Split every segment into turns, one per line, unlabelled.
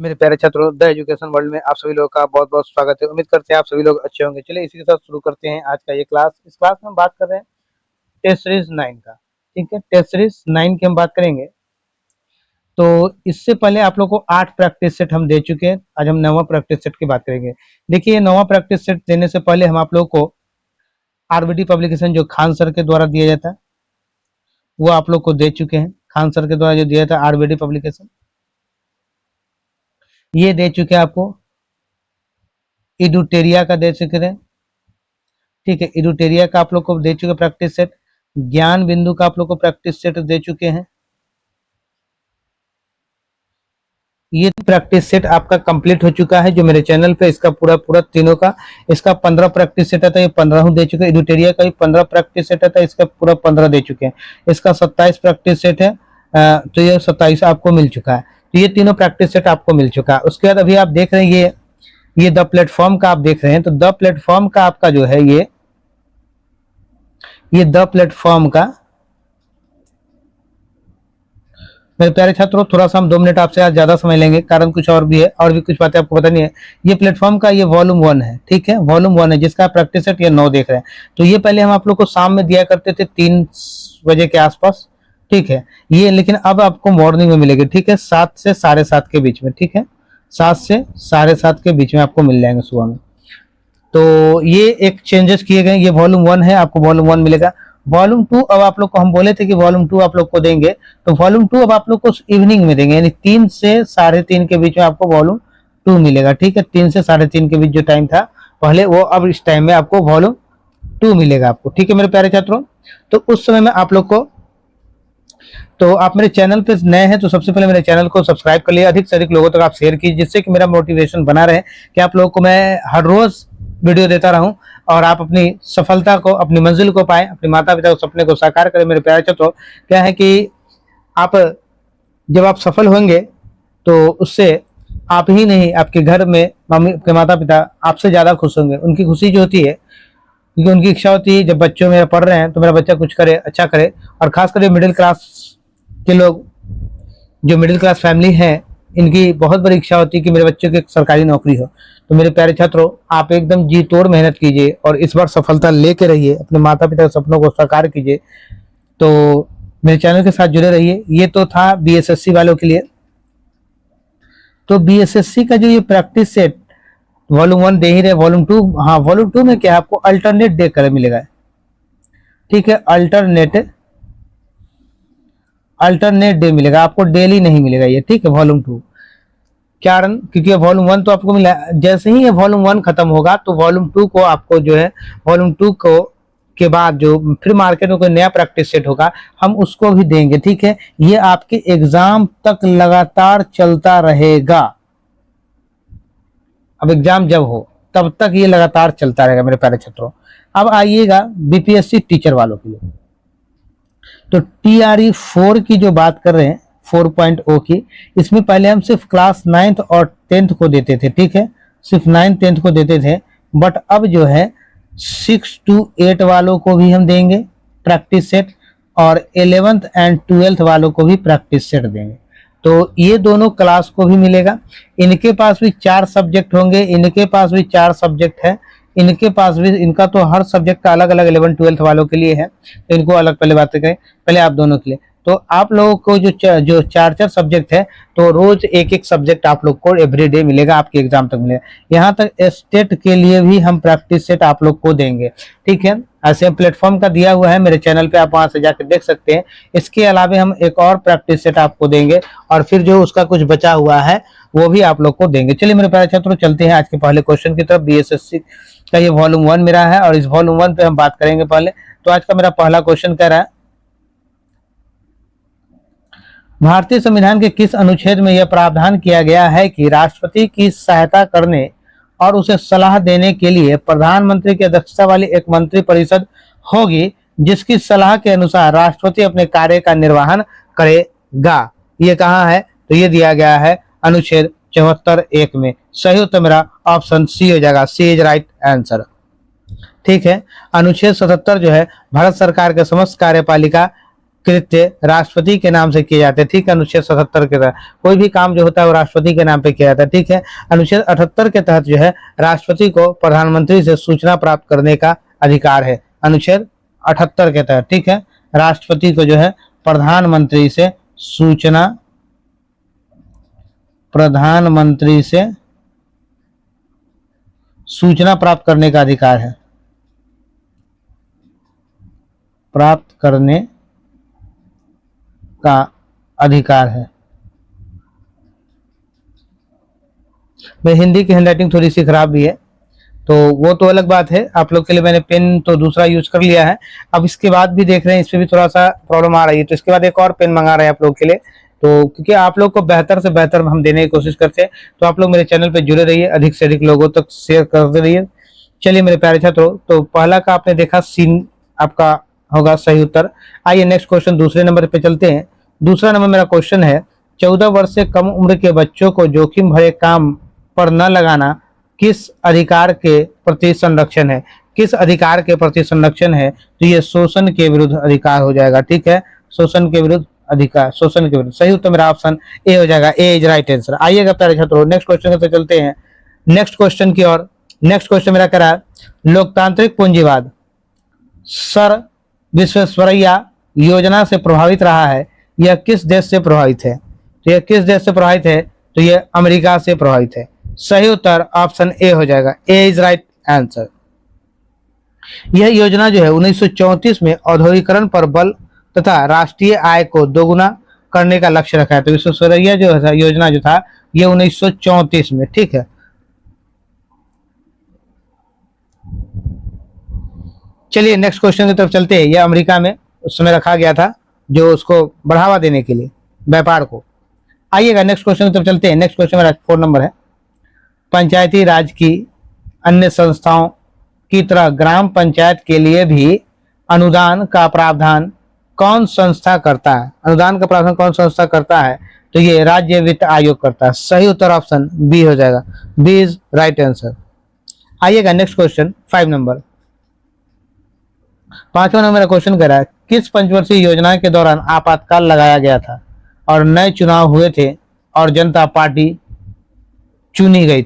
मेरे प्यारे छात्रों, द एजुकेशन वर्ल्ड में आप सभी लोगों का बहुत-बहुत स्वागत है। उम्मीद करते हैं आप सभी लोग अच्छे होंगे। चलिए इसी के साथ शुरू करते हैं आज का ये क्लास। इस क्लास में हम बात कर रहे हैं टेस्ट सीरीज 9 का। ठीक है, टेस्ट सीरीज 9 की हम बात करेंगे। तो इससे पहले आप लोग को 8 प्रैक्टिस सेट हम दे चुके हैं। आज हम 9वां प्रैक्टिस सेट की बात करेंगे। देखिए 9वां प्रैक्टिस सेट देने से पहले हम आप लोग को आरबीडी पब्लिकेशन जो खान सर के द्वारा दिया जाता है वो आप लोग को दे चुके हैं। खान सर के द्वारा जो दिया था आरबीडी पब्लिकेशन ये दे चुके हैं आपको। इडुटेरिया का दे चुके हैं। ठीक है, इडुटेरिया का आप लोग को दे चुके प्रैक्टिस सेट। ज्ञान बिंदु का आप लोग को प्रैक्टिस सेट दे चुके हैं। ये प्रैक्टिस सेट आपका कंप्लीट हो चुका है जो मेरे चैनल पे इसका पूरा पूरा तीनों का इसका 15 प्रैक्टिस सेट था, ये 15 दे चुके हैं। इडुटेरिया का भी 15 प्रैक्टिस सेट था, इसका पूरा 15 दे चुके हैं। इसका 27 प्रैक्टिस सेट है, तो ये 27 आपको मिल चुका है। तो ये तीनों प्रैक्टिस सेट आपको मिल चुका है। उसके बाद अभी आप देख रहे हैं ये द प्लेटफॉर्म का आप देख रहे हैं। तो द प्लेटफॉर्म का आपका जो है ये द प्लेटफॉर्म का, मेरे प्यारे छात्रों थोड़ा सा हम 2 मिनट आपसे आज ज्यादा समझ लेंगे, कारण कुछ और भी है और भी कुछ बातें आपको पता नहीं है। ये प्लेटफॉर्म का ये वॉल्यूम 1 है। ठीक है, वॉल्यूम 1 है जिसका प्रैक्टिस सेट ये 9 देख रहे हैं। तो ये पहले हम आप लोग को शाम में दिया करते थे 3 बजे के आसपास। ठीक है, ये लेकिन अब आपको मॉर्निंग में मिलेगी। ठीक है, 7 से 7:30 के बीच में। ठीक है, 7 से 7:30 के बीच में आपको मिल जाएंगे सुबह में। तो ये एक चेंजेस किए गए। ये वॉल्यूम 1 है, आपको वॉल्यूम 1 मिलेगा। वॉल्यूम 2 अब आप लोग को हम बोले थे कि वॉल्यूम 2 आप लोग को देंगे, तो वॉल्यूम 2 अब आप लोग को इवनिंग में देंगे, यानी 3 से 3:30 के बीच में आपको वॉल्यूम 2 मिलेगा। ठीक है, 3 से 3:30 के बीच जो टाइम था पहले, वो अब इस टाइम में आपको वॉल्यूम 2 मिलेगा आपको। ठीक है मेरे प्यारे छात्रों, तो उस समय में आप लोग को, तो आप मेरे चैनल पे नए हैं तो सबसे पहले मेरे चैनल को सब्सक्राइब कर लिए, अधिक से अधिक लोगों तक आप शेयर कीजिए, जिससे कि मेरा मोटिवेशन बना रहे कि आप लोगों को मैं हर रोज वीडियो देता रहूं और आप अपनी सफलता को, अपनी मंजिल को पाएं, अपने माता पिता के सपने को साकार करें। मेरे प्यारे छात्रों, क्या है कि आप जब आप सफल होंगे तो उससे आप ही नहीं, आपके घर में मम्मी के माता पिता आपसे ज्यादा खुश होंगे। उनकी खुशी जो होती है, क्योंकि उनकी इच्छा होती है जब बच्चों मेरा पढ़ रहे हैं तो मेरा बच्चा कुछ करे, अच्छा करे। और खासकर मिडिल क्लास के लोग, जो मिडिल क्लास फैमिली है, इनकी बहुत बड़ी इच्छा होती है कि मेरे बच्चों की एक सरकारी नौकरी हो। तो मेरे प्यारे छात्रों, आप एकदम जी तोड़ मेहनत कीजिए और इस बार सफलता लेके रहिए, अपने माता पिता के सपनों को साकार कीजिए। तो मेरे चैनल के साथ जुड़े रहिए। ये तो था बीएसएससी वालों के लिए। तो बीएसएससी का जो ये प्रैक्टिस सेट वॉल्यूम 1 दे ही रहे, वॉल्यूम 2, हाँ वॉल्यूम 2 में क्या है, आपको अल्टरनेट डे कर मिलेगा। ठीक है, अल्टरनेट डे मिलेगा आपको, डेली नहीं मिलेगा ये। ठीक है, वॉल्यूम 2 कारण क्योंकि वॉल्यूम 1 तो आपको मिला, जैसे ही ये वॉल्यूम 1 खत्म होगा तो वॉल्यूम 2 को आपको जो है, वॉल्यूम 2 को के बाद जो फिर मार्केट में कोई नया प्रैक्टिस सेट होगा हम उसको भी देंगे। ठीक है, ये आपके एग्जाम तक लगातार चलता रहेगा। अब एग्जाम जब हो तब तक ये लगातार चलता रहेगा मेरे प्यारे छात्रों। अब आइएगा बीपीएससी टीचर वालों के लिए। तो टीआरई 4 की जो बात कर रहे हैं, 4.0 की, इसमें पहले हम सिर्फ क्लास 9th और 10th को देते थे। ठीक है, सिर्फ 9th 10th को देते थे, बट अब जो है 6 to 8 वालों को भी हम देंगे प्रैक्टिस सेट, और 11th एंड 12th वालों को भी प्रैक्टिस सेट देंगे। तो ये दोनों क्लास को भी मिलेगा। इनके पास भी 4 सब्जेक्ट होंगे, इनके पास भी 4 सब्जेक्ट है, इनके पास भी, इनका तो हर सब्जेक्ट का अलग अलग 11 12th वालों के लिए है, तो इनको अलग पहले बातें करें, पहले आप दोनों के लिए। तो आप लोगों को जो 4 सब्जेक्ट है, तो रोज एक एक सब्जेक्ट आप लोग को एवरीडे मिलेगा, आपके एग्जाम तक मिलेगा। यहाँ तक स्टेट के लिए भी हम प्रैक्टिस सेट आप लोग को देंगे। ठीक है, ऐसे प्लेटफॉर्म का दिया हुआ है मेरे चैनल पे, आप वहां से जाकर देख सकते हैं। इसके अलावा हम एक और प्रैक्टिस सेट आपको देंगे और फिर जो उसका कुछ बचा हुआ है वो भी आप लोग को देंगे। चलिए मेरे प्यारे छात्रों, चलते हैं आज के पहले क्वेश्चन की तरफ। बीएसएससी का ये वॉल्यूम 1 मेरा है और इस वॉल्यूम 1 पे हम बात करेंगे पहले। तो आज का मेरा पहला क्वेश्चन कह रहा है, भारतीय संविधान के किस अनुच्छेद में यह प्रावधान किया गया है कि राष्ट्रपति की सहायता करने और उसे सलाह देने के लिए प्रधानमंत्री की अध्यक्षता वाली एक मंत्री परिषद होगी, जिसकी सलाह के अनुसार राष्ट्रपति अपने कार्य का निर्वहन करेगा। ये कहाँ है, तो ये दिया गया है अनुच्छेद 74(1) में। सही उत्तर मेरा ऑप्शन सी हो जाएगा, सी इज राइट आंसर। ठीक है, अनुच्छेद 77 जो है भारत सरकार के समस्त कार्यपालिका कृत्य राष्ट्रपति के नाम से किए जाते हैं, ठीक है। अनुच्छेद 77 के तहत कोई भी काम जो होता है वो राष्ट्रपति के नाम पे किया जाता है, ठीक है। अनुच्छेद 78 के तहत जो है राष्ट्रपति को प्रधानमंत्री से सूचना प्राप्त करने का अधिकार है। अनुच्छेद 78 के तहत, ठीक है, राष्ट्रपति को जो है प्रधानमंत्री से सूचना प्राप्त करने का अधिकार है, प्राप्त करने का अधिकार है। मैं हिंदी की हैंडराइटिंग थोड़ी सी खराब भी है, तो वो तो अलग बात है। आप लोग के लिए मैंने पेन तो दूसरा यूज कर लिया है। अब इसके बाद भी देख रहे हैं इसमें भी थोड़ा सा प्रॉब्लम आ रही है, तो इसके बाद एक और पेन मंगा रहे हैं आप लोग के लिए। तो क्योंकि आप लोग को बेहतर से बेहतर हम देने की कोशिश करते हैं, तो आप लोग मेरे चैनल पे जुड़े रहिए, अधिक से अधिक लोगों तक शेयर करते रहिए। चलिए मेरे प्यारे छात्रों, तो पहला का आपने देखा सीन आपका होगा सही उत्तर। आइए नेक्स्ट क्वेश्चन दूसरे नंबर पे चलते हैं। दूसरा नंबर मेरा क्वेश्चन है, 14 वर्ष से कम उम्र के बच्चों को जोखिम भरे काम पर न लगाना किस अधिकार के प्रति संरक्षण है? किस अधिकार के प्रति संरक्षण है? तो ये शोषण के विरुद्ध अधिकार हो जाएगा, ठीक है। शोषण के विरुद्ध अधिकार, शोषण के विरुद्ध। सही उत्तर मेरा ऑप्शन ए हो जाएगा, ए इज राइट आंसर। आइएगा प्यारे छात्रों नेक्स्ट क्वेश्चन पे चलते हैं, नेक्स्ट क्वेश्चन की ओर। नेक्स्ट क्वेश्चन मेरा कह रहा है, लोकतांत्रिक पूंजीवाद सर विश्वेश्वरैया योजना से प्रभावित रहा है, यह किस देश से प्रभावित है? तो यह किस देश से प्रभावित है? तो यह अमेरिका से प्रभावित है। सही उत्तर ऑप्शन ए हो जाएगा, ए इज राइट आंसर। यह योजना जो है 1934 में औद्योगिकरण पर बल तथा राष्ट्रीय आय को दोगुना करने का लक्ष्य रखा है। तो विश्वेश्वरैया जो है योजना जो था ये 1934 में, ठीक है। चलिए नेक्स्ट क्वेश्चन की तरफ चलते हैं। यह अमेरिका में उस समय रखा गया था, जो उसको बढ़ावा देने के लिए व्यापार को। आइएगा नेक्स्ट क्वेश्चन की तरफ चलते हैं। नेक्स्ट क्वेश्चन मेरा 4 नंबर है, पंचायती राज की अन्य संस्थाओं की तरह ग्राम पंचायत के लिए भी अनुदान का प्रावधान कौन संस्था करता है? अनुदान का प्रावधान कौन संस्था करता है? तो ये राज्य वित्त आयोग करता है। सही उत्तर ऑप्शन बी हो जाएगा, बी इज राइट आंसर। आइएगा नेक्स्ट क्वेश्चन 5 नंबर। 5वां नंबर क्वेश्चन कह रहा है, किस पंचवर्षीय योजना के दौरान आपातकाल लगाया गया था और नए चुनाव हुए थे और जनता पार्टी चुनी गई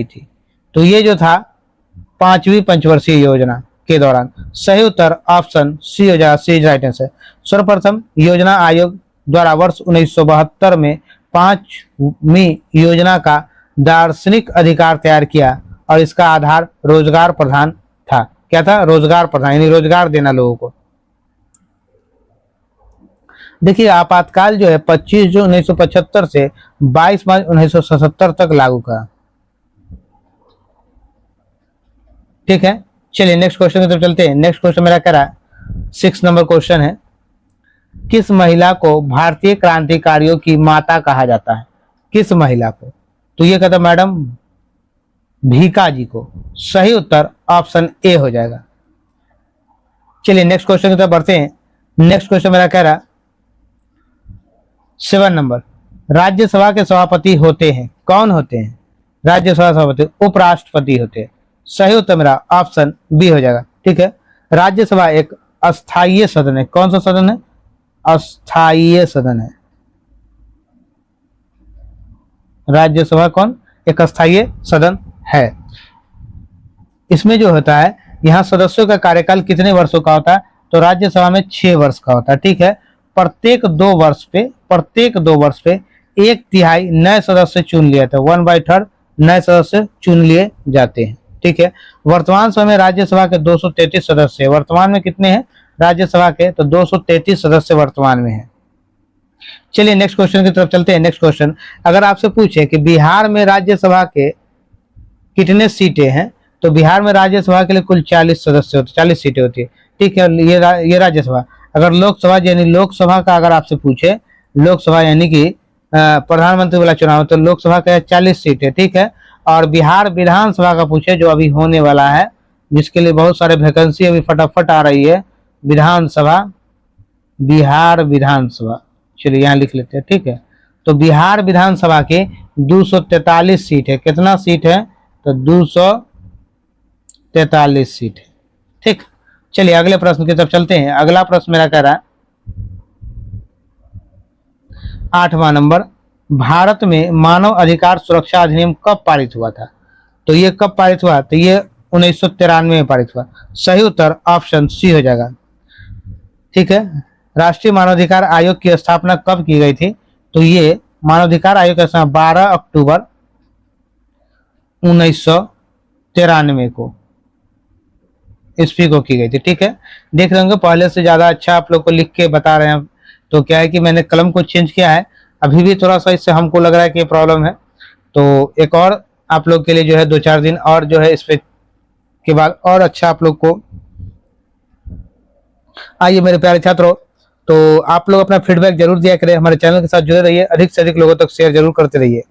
थी तो ये जो था 5वीं पंचवर्षीय योजना के दौरान। सही उत्तर ऑप्शन सी हो जाएगा, सी इज राइट आंसर। सर्वप्रथम योजना आयोग द्वारा वर्ष 1972 में 5वीं योजना का दार्शनिक अधिकार तैयार किया और इसका आधार रोजगार प्रधान था। क्या था? रोजगार प्रधान, यानी रोजगार देना लोगों को। देखिए आपातकाल जो है 25 जून 1975 से 22 मार्च 1977 तक लागू करा, ठीक है। चलिए नेक्स्ट क्वेश्चन की तरफ चलते हैं। नेक्स्ट क्वेश्चन मेरा कह रहा है 6 नंबर क्वेश्चन है, किस महिला को भारतीय क्रांतिकारियों की माता कहा जाता है? किस महिला को? तो ये कहता मैडम भीका जी को। सही उत्तर ऑप्शन ए हो जाएगा। चलिए नेक्स्ट क्वेश्चन की तरफ बढ़ते हैं। नेक्स्ट क्वेश्चन मेरा कह रहा 7 नंबर, राज्यसभा के सभापति होते हैं, कौन होते हैं? राज्यसभा सभापति उपराष्ट्रपति होते हैं। सही उत्तर मेरा ऑप्शन बी हो जाएगा, ठीक है। राज्यसभा एक अस्थायी सदन है। कौन सा सदन है? अस्थायी सदन है। राज्यसभा कौन? एक अस्थायी सदन है। इसमें जो होता है यहाँ सदस्यों का कार्यकाल कितने वर्षों का होता है? तो राज्यसभा में 6 वर्ष का होता है, ठीक है। प्रत्येक 2 वर्ष पे 1/3 नए सदस्य चुन लिए थे, 1/3 नए सदस्य चुन लिए जाते हैं, ठीक है। वर्तमान समय में राज्यसभा के 233 सदस्य है। वर्तमान में कितने हैं राज्यसभा के? तो 233 सदस्य वर्तमान में हैं। चलिए नेक्स्ट क्वेश्चन की तरफ चलते हैं। नेक्स्ट क्वेश्चन, अगर आपसे पूछे कि बिहार में राज्यसभा के कितने सीटें हैं, तो बिहार में राज्यसभा के लिए कुल 40 सदस्य होते, 40 सीटें होती है, ठीक है। ये राज्यसभा। अगर लोकसभा यानी लोकसभा का अगर आपसे पूछे, लोकसभा यानी कि प्रधानमंत्री वाला चुनाव, तो लोकसभा का 40 सीट है, ठीक है। और बिहार विधानसभा का पूछे जो अभी होने वाला है, जिसके लिए बहुत सारे वैकेंसी अभी फटाफट आ रही है, विधानसभा, बिहार विधानसभा। चलिए यहाँ लिख लेते हैं, ठीक है। तो बिहार विधानसभा के 243 सीट है। कितना सीट है? तो 243 सीट है, ठीक। चलिए अगले प्रश्न की तरफ चलते हैं। अगला प्रश्न मेरा कह रहा है 8वां नंबर, भारत में मानव अधिकार सुरक्षा अधिनियम कब पारित हुआ था? तो ये कब पारित हुआ? तो ये 1993 में पारित हुआ। सही उत्तर ऑप्शन सी हो जाएगा। ठीक है, राष्ट्रीय मानवाधिकार आयोग की स्थापना कब की गई थी? तो ये मानवाधिकार आयोग का स्थापना 12 अक्टूबर 1993 को ईस्वी को की गई थी। ठीक है, देख रहे होंगे पहले से ज्यादा अच्छा आप लोग को लिख के बता रहे हैं। तो क्या है कि मैंने कलम को चेंज किया है, अभी भी थोड़ा सा इससे हमको लग रहा है कि प्रॉब्लम है। तो एक और आप लोग के लिए जो है 2-4 दिन और जो है इस पे के बाद और अच्छा आप लोग को। आइए मेरे प्यारे छात्रों, तो आप लोग अपना फीडबैक जरूर दिया करें, हमारे चैनल के साथ जुड़े रहिए, अधिक से अधिक लोगों तक शेयर जरूर करते रहिए।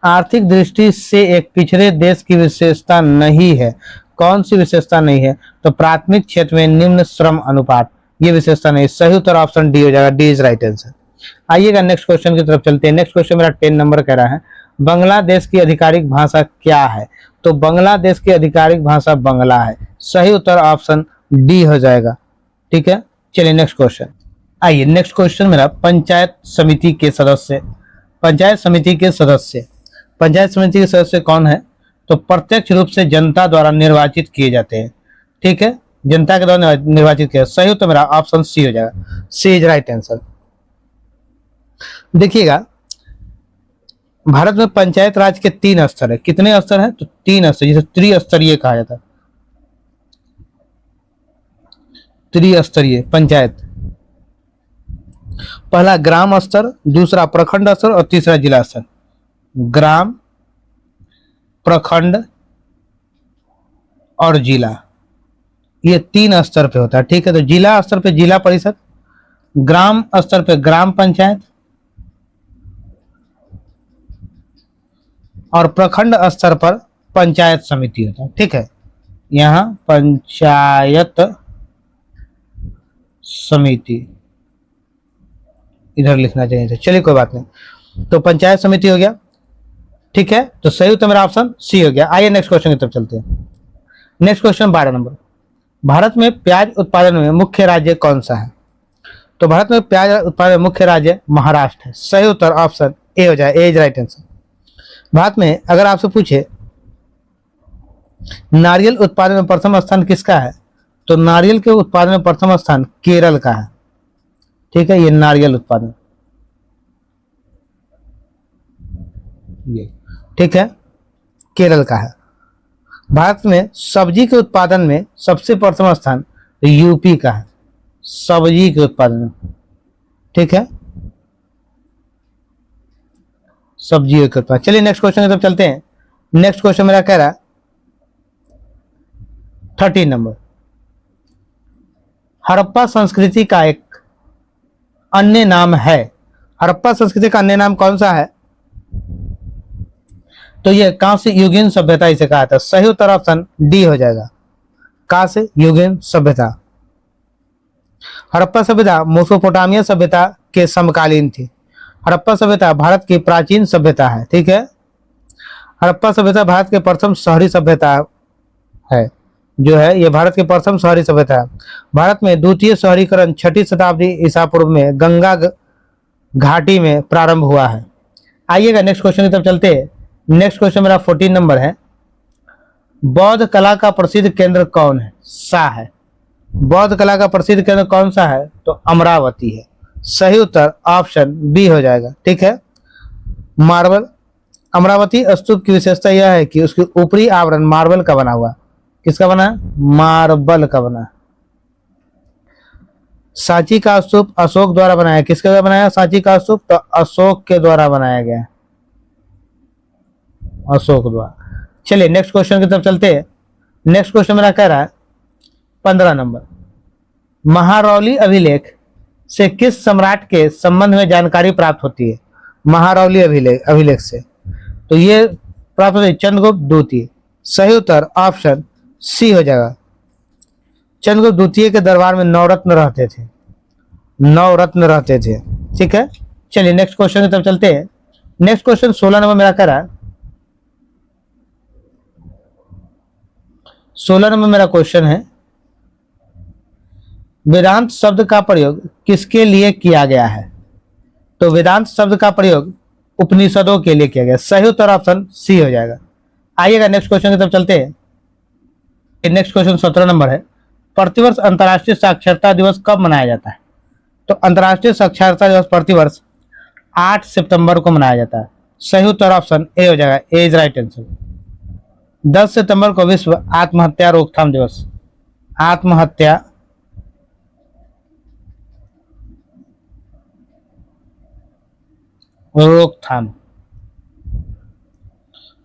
आर्थिक दृष्टि से एक पिछड़े देश की विशेषता नहीं है। कौन सी विशेषता नहीं है? तो प्राथमिक क्षेत्र में निम्न श्रम अनुपात, ये विशेषता नहीं। सही उत्तर ऑप्शन डी हो जाएगा, डी इज राइट आंसर। आइएगा नेक्स्ट क्वेश्चन की तरफ चलते हैं। नेक्स्ट क्वेश्चन मेरा 10 नंबर कह रहा है बांग्लादेश की आधिकारिक भाषा क्या है? तो बांग्लादेश की आधिकारिक भाषा बांग्ला है। सही उत्तर ऑप्शन डी हो जाएगा। ठीक है, चलिए नेक्स्ट क्वेश्चन। आइए नेक्स्ट क्वेश्चन मेरा पंचायत समिति के सदस्य। पंचायत समिति के सदस्य, पंचायत समिति के सदस्य कौन है? तो प्रत्यक्ष रूप से जनता द्वारा निर्वाचित किए जाते हैं। ठीक है, जनता के द्वारा निर्वाचित किया। सही उत्तर मेरा ऑप्शन सी हो जाएगा, सी इज राइट आंसर। देखिएगा भारत में पंचायत राज के 3 स्तर है। कितने स्तर है? तो 3 स्तर, जिसे त्रिस्तरीय कहा जाता है। त्रिस्तरीय पंचायत, पहला ग्राम स्तर, दूसरा प्रखंड स्तर और तीसरा जिला स्तर। ग्राम, प्रखंड और जिला, ये 3 स्तर पे होता है। ठीक है, तो जिला स्तर पे जिला परिषद, ग्राम स्तर पे ग्राम पंचायत और प्रखंड स्तर पर पंचायत समिति होता है। ठीक है, यहाँ पंचायत समिति इधर लिखना चाहिए था, चलिए कोई बात नहीं। तो पंचायत समिति हो गया। ठीक है, तो सही उत्तर मेरा ऑप्शन सी हो गया। आइए नेक्स्ट क्वेश्चन की तरफ चलते हैं। नेक्स्ट क्वेश्चन 12 नंबर, भारत में प्याज उत्पादन में मुख्य राज्य कौन सा है? तो भारत में प्याज उत्पादन में मुख्य राज्य महाराष्ट्र है। सही उत्तर ऑप्शन ए हो जाए, ए इज राइट आंसर। भारत में अगर आपसे पूछे नारियल उत्पादन में प्रथम स्थान किसका है? तो नारियल के उत्पादन में प्रथम स्थान केरल का है। ठीक है, ये नारियल उत्पादन, ये ठीक है केरल का है। भारत में सब्जी के उत्पादन में सबसे प्रथम स्थान यूपी का है, सब्जी के उत्पादन में। ठीक है, सब्जी के उत्पादन। चलिए नेक्स्ट क्वेश्चन की तरफ चलते हैं। नेक्स्ट क्वेश्चन मेरा कह रहा है 13 नंबर, हड़प्पा संस्कृति का एक अन्य नाम है। हड़प्पा संस्कृति का अन्य नाम कौन सा है? तो ये कांस्य युगीन सभ्यता इसे कहा था। सही उत्तर ऑप्शन डी हो जाएगा, कांस्य युगीन सभ्यता। हड़प्पा सभ्यता मेसोपोटामिया सभ्यता के समकालीन थी। हड़प्पा सभ्यता भारत की प्राचीन सभ्यता है। ठीक है, हड़प्पा सभ्यता भारत के प्रथम शहरी सभ्यता है, जो है ये भारत के प्रथम शहरी सभ्यता है। भारत में द्वितीय शहरीकरण 6वीं शताब्दी ईसा पूर्व में गंगा घाटी में प्रारंभ हुआ है। आइएगा नेक्स्ट क्वेश्चन की तरफ चलते हैं। नेक्स्ट क्वेश्चन मेरा 14 नंबर है, बौद्ध कला का प्रसिद्ध केंद्र कौन है? सा है। बौद्ध कला का प्रसिद्ध केंद्र कौन सा है? तो अमरावती है। सही उत्तर ऑप्शन बी हो जाएगा। ठीक है, मार्बल। अमरावती स्तूप की विशेषता यह है कि उसके ऊपरी आवरण मार्बल का बना हुआ। किसका बना? मार्बल का बना। सांची का स्तूप अशोक द्वारा बनाया। किसके द्वारा बनाया सांची का स्तूप? तो अशोक के द्वारा बनाया गया, अशोक द्वारा। चलिए नेक्स्ट क्वेश्चन की तरफ चलते हैं। नेक्स्ट क्वेश्चन मेरा कह रहा है 15 नंबर, महारौली अभिलेख से किस सम्राट के संबंध में जानकारी प्राप्त होती है? महारौली अभिलेख से तो ये प्राप्त होती है चंद्रगुप्त द्वितीय। सही उत्तर ऑप्शन सी हो जाएगा। चंद्रगुप्त द्वितीय के दरबार में 9 रत्न रहते थे, 9 रत्न रहते थे। ठीक है, चलिए नेक्स्ट क्वेश्चन की तरफ चलते हैं। नेक्स्ट क्वेश्चन 16 नंबर मेरा कह रहा है, 16 नंबर मेरा क्वेश्चन है वेदांत शब्द का प्रयोग किसके लिए किया गया है? तो वेदांत शब्द का प्रयोग उपनिषदों के लिए किया गया। सही उत्तर ऑप्शन सी हो जाएगा। आइएगा नेक्स्ट क्वेश्चन की तरफ चलते हैं। नेक्स्ट क्वेश्चन 17 नंबर है। प्रतिवर्ष अंतर्राष्ट्रीय साक्षरता दिवस कब मनाया जाता है? तो अंतर्राष्ट्रीय साक्षरता दिवस प्रतिवर्ष 8 सितंबर को मनाया जाता है। सही उत्तर ऑप्शन ए हो जाएगा। ए इज राइट आंसर। 10 सितंबर को विश्व आत्महत्या रोकथाम दिवस, आत्महत्या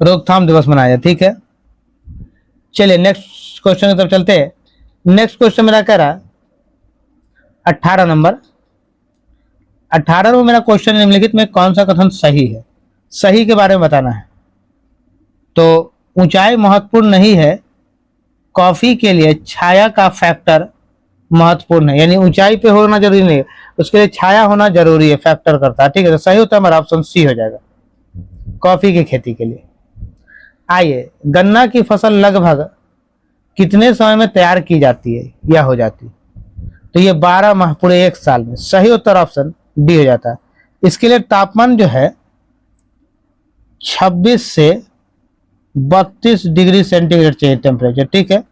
रोकथाम दिवस मनाया जाए। ठीक है, चलिए नेक्स्ट क्वेश्चन की तरफ चलते हैं। नेक्स्ट क्वेश्चन मेरा कह रहा 18 नंबर। 18 में मेरा क्वेश्चन निम्नलिखित में कौन सा कथन सही है? सही के बारे में बताना है। तो ऊंचाई महत्वपूर्ण नहीं है, कॉफी के लिए छाया का फैक्टर महत्वपूर्ण है। यानी ऊंचाई पे होना जरूरी नहीं है, उसके लिए छाया होना जरूरी है, फैक्टर करता है। ठीक है, तो सही उत्तर हमारा ऑप्शन सी हो जाएगा, कॉफी की खेती के लिए। आइए, गन्ना की फसल लगभग कितने समय में तैयार की जाती है या हो जाती है? तो ये 12 माह, पूरे 1 साल में। सही उत्तर ऑप्शन डी हो जाता है। इसके लिए तापमान जो है 26 से 32 डिग्री सेंटीग्रेड चाहिए टेम्परेचर। ठीक है,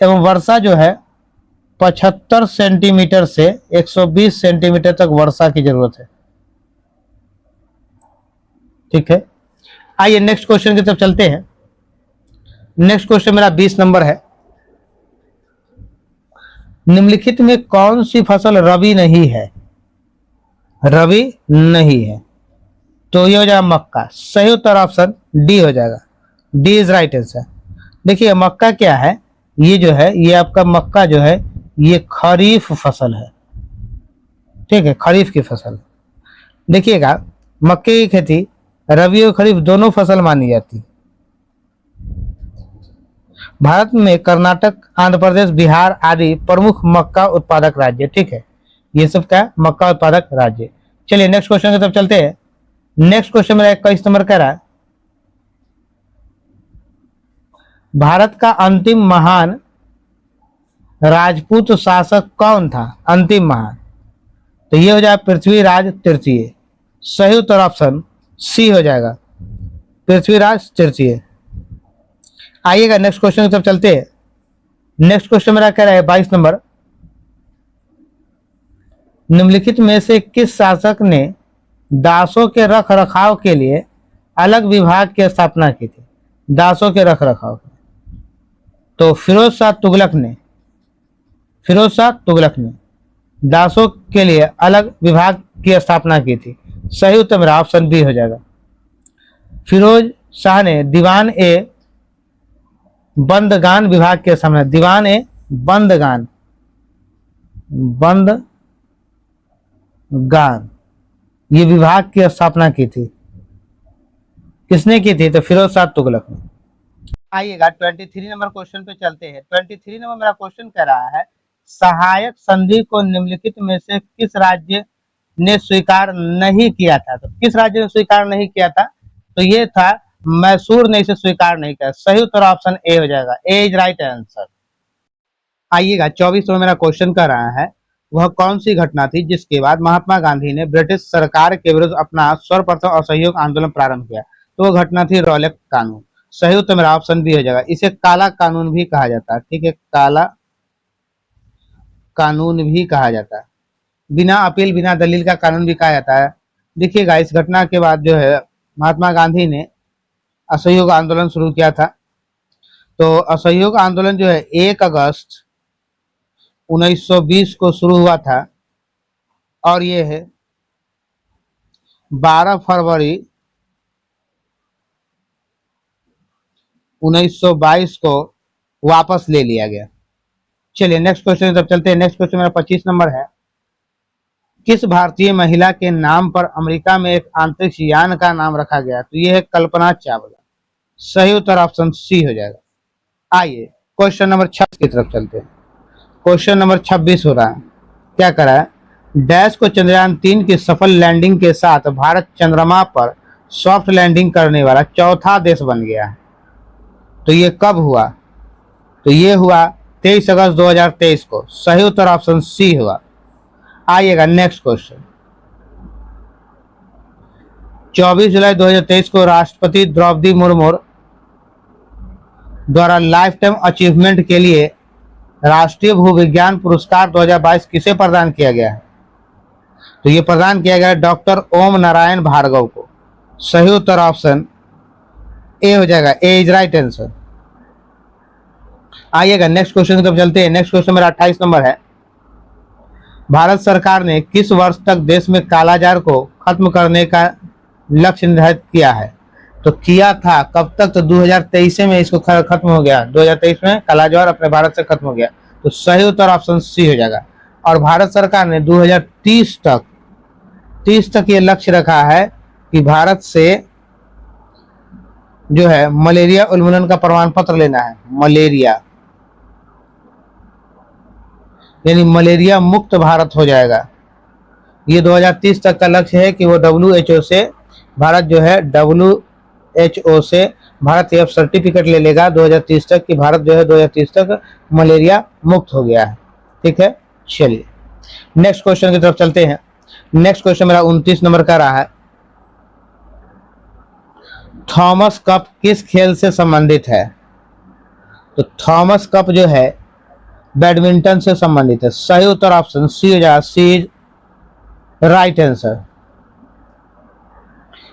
एवं वर्षा जो है 75 सेंटीमीटर से 120 सेंटीमीटर तक वर्षा की जरूरत है। ठीक है, आइए नेक्स्ट क्वेश्चन की तरफ चलते हैं। नेक्स्ट क्वेश्चन मेरा 20 नंबर है। निम्नलिखित में कौन सी फसल रबी नहीं है? रबी नहीं है, तो ये हो जाएगा मक्का। सही उत्तर ऑप्शन डी हो जाएगा। D is right answer. देखिए मक्का क्या है, ये जो है, ये आपका मक्का जो है ये खरीफ फसल है। ठीक है, खरीफ की फसल। देखिएगा, मक्के की खेती रबी और खरीफ दोनों फसल मानी जाती। भारत में कर्नाटक, आंध्र प्रदेश, बिहार आदि प्रमुख मक्का उत्पादक राज्य। ठीक है, ये सब क्या, मक्का उत्पादक राज्य। चलिए नेक्स्ट क्वेश्चन की तरफ चलते हैं। नेक्स्ट क्वेश्चन मेरा 21 नंबर कह रहा है, भारत का अंतिम महान राजपूत शासक कौन था? अंतिम महान, तो ये हो जाएगा पृथ्वीराज तृतीय। सही उत्तर ऑप्शन सी हो जाएगा, पृथ्वीराज तृतीय। आइएगा नेक्स्ट क्वेश्चन की तरफ चलते हैं। नेक्स्ट क्वेश्चन मेरा कह रहा है 22 नंबर। निम्नलिखित में से किस शासक ने दासों के रख रखाव के लिए अलग विभाग की स्थापना की थी? दासों के रख रखाव, तो फिरोज शाह तुगलक ने दासों के लिए अलग विभाग की स्थापना की थी। सही उत्तर मेरा ऑप्शन बी हो जाएगा। फिरोज शाह ने दीवान ए बंदगान विभाग के सामने, दीवान ए बंदगान ये विभाग की स्थापना की थी। किसने की थी? तो फिरोज शाह तुगलक ने। आइएगा 23 नंबर क्वेश्चन पे चलते हैं। 23 नंबर मेरा क्वेश्चन कह रहा है, सहायक संधि को निम्नलिखित में से किस राज्य ने स्वीकार नहीं किया था? तो किस राज्य ने स्वीकार नहीं किया था? तो ये था मैसूर ने इसे स्वीकार नहीं किया। सही उत्तर ऑप्शन ए हो जाएगा। ए इज राइट आंसर। आइएगा 24 में मेरा क्वेश्चन कर रहा है, वह कौन सी घटना थी जिसके बाद महात्मा गांधी ने ब्रिटिश सरकार के विरुद्ध अपना सर्वप्रथम असहयोग आंदोलन प्रारंभ किया? तो वो घटना थी रॉलेट कानून। सही उत्तर मेरा ऑप्शन बी हो जाएगा। इसे काला कानून भी कहा जाता है। ठीक है, काला कानून भी कहा जाता है, बिना अपील बिना दलील का कानून भी कहा जाता है। देखिएगा, इस घटना के बाद जो है महात्मा गांधी ने असहयोग आंदोलन शुरू किया था। तो असहयोग आंदोलन जो है 1 अगस्त 1920 को शुरू हुआ था और ये है 12 फरवरी 1922 को वापस ले लिया गया। चलिए नेक्स्ट क्वेश्चन तब चलते हैं। नेक्स्ट क्वेश्चन मेरा 25 नंबर है। किस भारतीय महिला के नाम पर अमेरिका में एक अंतरिक्ष यान का नाम रखा गया? तो ये है कल्पना चावला। सही उत्तर ऑप्शन सी हो जाएगा। आइए क्वेश्चन नंबर 26 की तरफ चलते हैं। क्वेश्चन नंबर 26 हो रहा है, क्या करा है, डैश को चंद्रयान 3 की सफल लैंडिंग के साथ भारत चंद्रमा पर सॉफ्ट लैंडिंग करने वाला चौथा देश बन गया है। तो ये कब हुआ? तो ये हुआ 23 अगस्त 2023 को। सही उत्तर ऑप्शन सी होगा। आइएगा नेक्स्ट क्वेश्चन। 24 जुलाई 2023 को राष्ट्रपति द्रौपदी मुर्मू द्वारा लाइफ टाइम अचीवमेंट के लिए राष्ट्रीय भूविज्ञान पुरस्कार 2022 किसे प्रदान किया गया है? तो ये प्रदान किया गया है डॉक्टर ओम नारायण भार्गव को। सही उत्तर ऑप्शन ए हो जाएगा, ए इज राइट आंसर। आइएगा नेक्स्ट क्वेश्चन की तरफ चलते हैं। नेक्स्ट क्वेश्चन मेरा 28 नंबर है। भारत सरकार ने किस वर्ष तक देश में कालाजार को खत्म करने का लक्ष्य निर्धारित किया है? तो किया था कब तक? तो 2023 में इसको खत्म हो गया। 2023 में कालाजार अपने भारत से खत्म हो गया। तो सही उत्तर ऑप्शन सी हो जाएगा। और भारत सरकार ने 2030 तक ये लक्ष्य रखा है कि भारत से जो है मलेरिया उन्मूलन का प्रमाण पत्र लेना है। मलेरिया यानी मलेरिया मुक्त भारत हो जाएगा। ये 2030 तक का लक्ष्य है कि वो WHO से भारत जो है WHO से भारत ये सर्टिफिकेट ले लेगा 2030 तक कि भारत जो है 2030 तक मलेरिया मुक्त हो गया है। ठीक है, चलिए नेक्स्ट क्वेश्चन की तरफ चलते हैं। नेक्स्ट क्वेश्चन मेरा 29 नंबर का रहा है। थॉमस कप किस खेल से संबंधित है? तो थॉमस कप जो है बैडमिंटन से संबंधित है। सही उत्तर ऑप्शन सी हो जाएगा, सी इज राइट आंसर।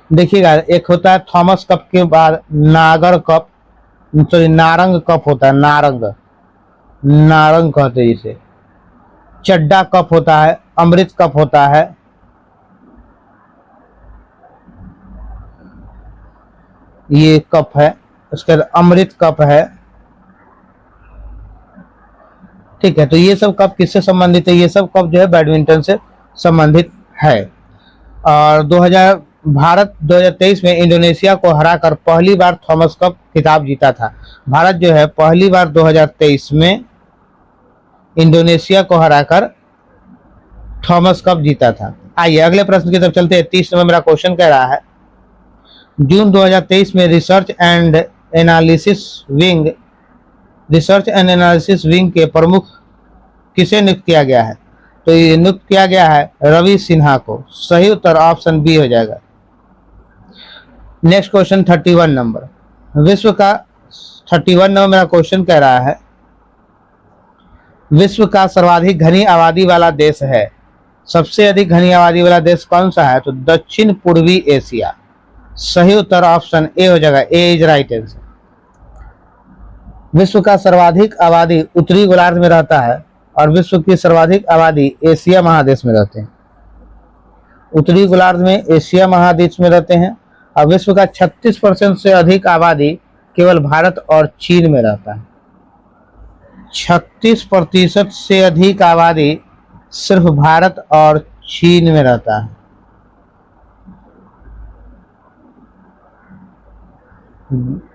देखिएगा एक होता है थॉमस कप के बाद नागर कप, सॉरी नारंग कप होता है। नारंग कहते हैं जिसे। चड्डा कप होता है, अमृत कप होता है, ये कप है, उसके बाद अमृत कप है। ठीक है, तो ये सब कप किससे संबंधित है? ये सब कप जो है बैडमिंटन से संबंधित है। और भारत 2023 में इंडोनेशिया को हराकर पहली बार थॉमस कप खिताब जीता था। भारत जो है पहली बार 2023 में इंडोनेशिया को हराकर थॉमस कप जीता था। आइए अगले प्रश्न की तरफ चलते हैं। 30 नंबर मेरा क्वेश्चन कह रहा है, जून 2023 में रिसर्च एंड एनालिसिस विंग के प्रमुख किसे नियुक्त किया गया है? तो ये नियुक्त किया गया है रवि सिन्हा को। सही उत्तर ऑप्शन बी हो जाएगा। Next question 31 number. 31 नंबर मेरा क्वेश्चन कह रहा है, विश्व का सर्वाधिक घनी आबादी वाला देश है। सबसे अधिक घनी आबादी वाला देश कौन सा है? तो दक्षिण पूर्वी एशिया। सही उत्तर ऑप्शन ए हो जाएगा, ए इज राइट आंसर। विश्व का सर्वाधिक आबादी उत्तरी गोलार्ध में रहता है और विश्व की सर्वाधिक आबादी एशिया महादेश में रहते हैं। उत्तरी गोलार्ध में एशिया महादेश में रहते हैं और विश्व का 36% से अधिक आबादी केवल भारत और चीन में रहता है। 36% से अधिक आबादी सिर्फ भारत और चीन में रहता है।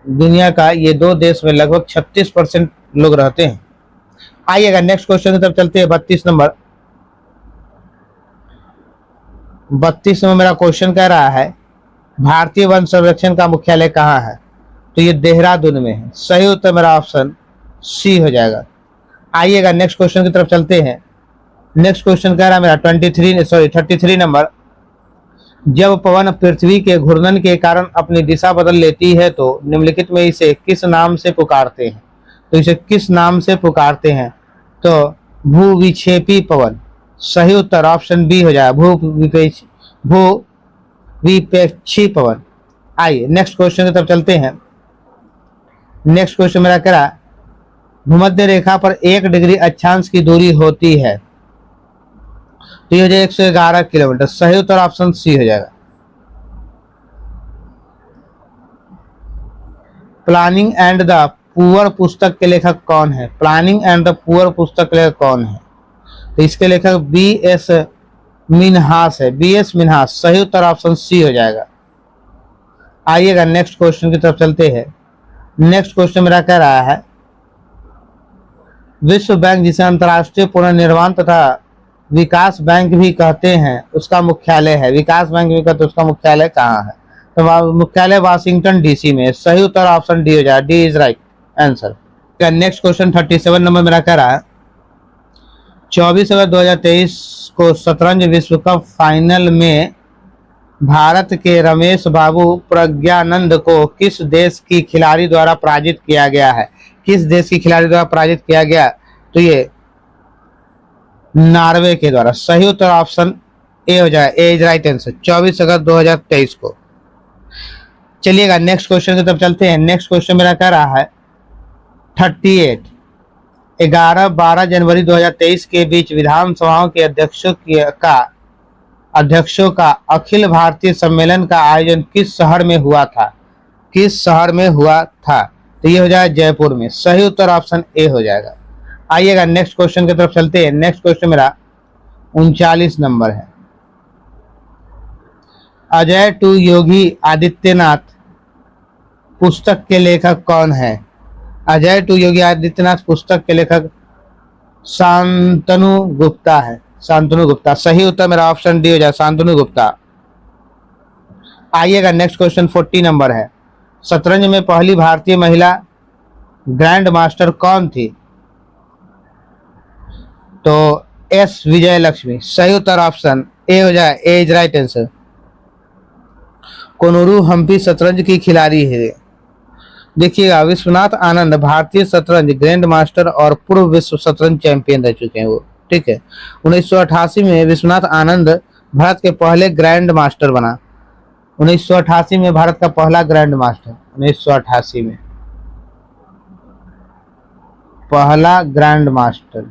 दुनिया का ये दो देश में लगभग 36% लोग रहते हैं। आइएगा नेक्स्ट क्वेश्चन की तरफ चलते हैं। 32 नंबर मेरा क्वेश्चन कह रहा है, भारतीय वन संरक्षण का मुख्यालय कहाँ है? तो ये देहरादून में है। सही उत्तर मेरा ऑप्शन सी हो जाएगा। आइएगा नेक्स्ट क्वेश्चन की तरफ चलते हैं। नेक्स्ट क्वेश्चन कह रहा है मेरा 33 नंबर, जब पवन पृथ्वी के घूर्णन के कारण अपनी दिशा बदल लेती है तो निम्नलिखित में इसे किस नाम से पुकारते हैं? तो इसे किस नाम से पुकारते हैं? तो भूविक्षेपी पवन। सही उत्तर ऑप्शन बी हो जाएगा, भूविपेक्षी पवन। आइए नेक्स्ट क्वेश्चन की तरफ चलते हैं। नेक्स्ट क्वेश्चन मेरा कह रहा है, भूमध्य रेखा पर 1 डिग्री अक्षांश की दूरी होती है। तो ये हो जाएगा 111 किलोमीटर। सही उत्तर ऑप्शन सी हो जाएगा। प्लानिंग एंड द पुअर पुस्तक के लेखक कौन है? प्लानिंग एंड द पुअर पुस्तक के लेखक कौन है? तो इसके लेखक B.S. मिन्हास है। B.S. मिन्हास। सही उत्तर ऑप्शन सी हो जाएगा। आइएगा नेक्स्ट क्वेश्चन की तरफ चलते हैं। नेक्स्ट क्वेश्चन मेरा कह रहा है, विश्व बैंक जिसे अंतर्राष्ट्रीय पुनर्निर्माण तथा विकास बैंक भी कहते हैं उसका मुख्यालय है। विकास बैंक भी कहते हैं, उसका मुख्यालय कहाँ है? तो मुख्यालय वाशिंगटन DC में। सही उत्तर ऑप्शन डी हो जाएगा, D is right answer. Next question 37 number मेरा कह रहा है 24 अगस्त 2023 को शतरंज विश्व कप फाइनल में भारत के रमेश बाबू प्रज्ञानंद को किस देश की खिलाड़ी द्वारा पराजित किया गया है? किस देश की खिलाड़ी द्वारा पराजित किया गया? तो ये नॉर्वे के द्वारा। सही उत्तर ऑप्शन ए हो जाए, ए इज राइट आंसर, 24 अगस्त 2023 को। चलिएगा नेक्स्ट क्वेश्चन की तरफ चलते हैं। नेक्स्ट क्वेश्चन मेरा कह रहा है 38 11-12 जनवरी 2023 के बीच विधानसभाओं के अध्यक्षों का अखिल भारतीय सम्मेलन का आयोजन किस शहर में हुआ था? किस शहर में हुआ था? तो ये हो जाएगा जयपुर में। सही उत्तर ऑप्शन ए हो जाएगा। आइएगा नेक्स्ट क्वेश्चन की तरफ चलते हैं। नेक्स्ट क्वेश्चन मेरा 39 नंबर है। अजय टू योगी आदित्यनाथ पुस्तक के लेखक कौन है? अजय टू योगी आदित्यनाथ पुस्तक के लेखक शांतनु गुप्ता है। शांतनु गुप्ता। सही उत्तर मेरा ऑप्शन डी हो जाए, शांतनु गुप्ता। आइएगा नेक्स्ट क्वेश्चन 40 नंबर है। शतरंज में पहली भारतीय महिला ग्रैंड मास्टर कौन थी? तो एस विजय लक्ष्मी। सही उत्तर ऑप्शन ए हो जाए, ए इज राइट आंसर। कोनोरू हम्पी शतरंज की खिलाड़ी है। देखिएगा विश्वनाथ आनंद भारतीय शतरंज ग्रैंड मास्टर और पूर्व विश्व शतरंज चैंपियन रह चुके हैं वो। ठीक है, 1988 में विश्वनाथ आनंद भारत के पहले ग्रैंड मास्टर बना। 1988 में भारत का पहला ग्रैंड मास्टर, 1988 में पहला ग्रैंड मास्टर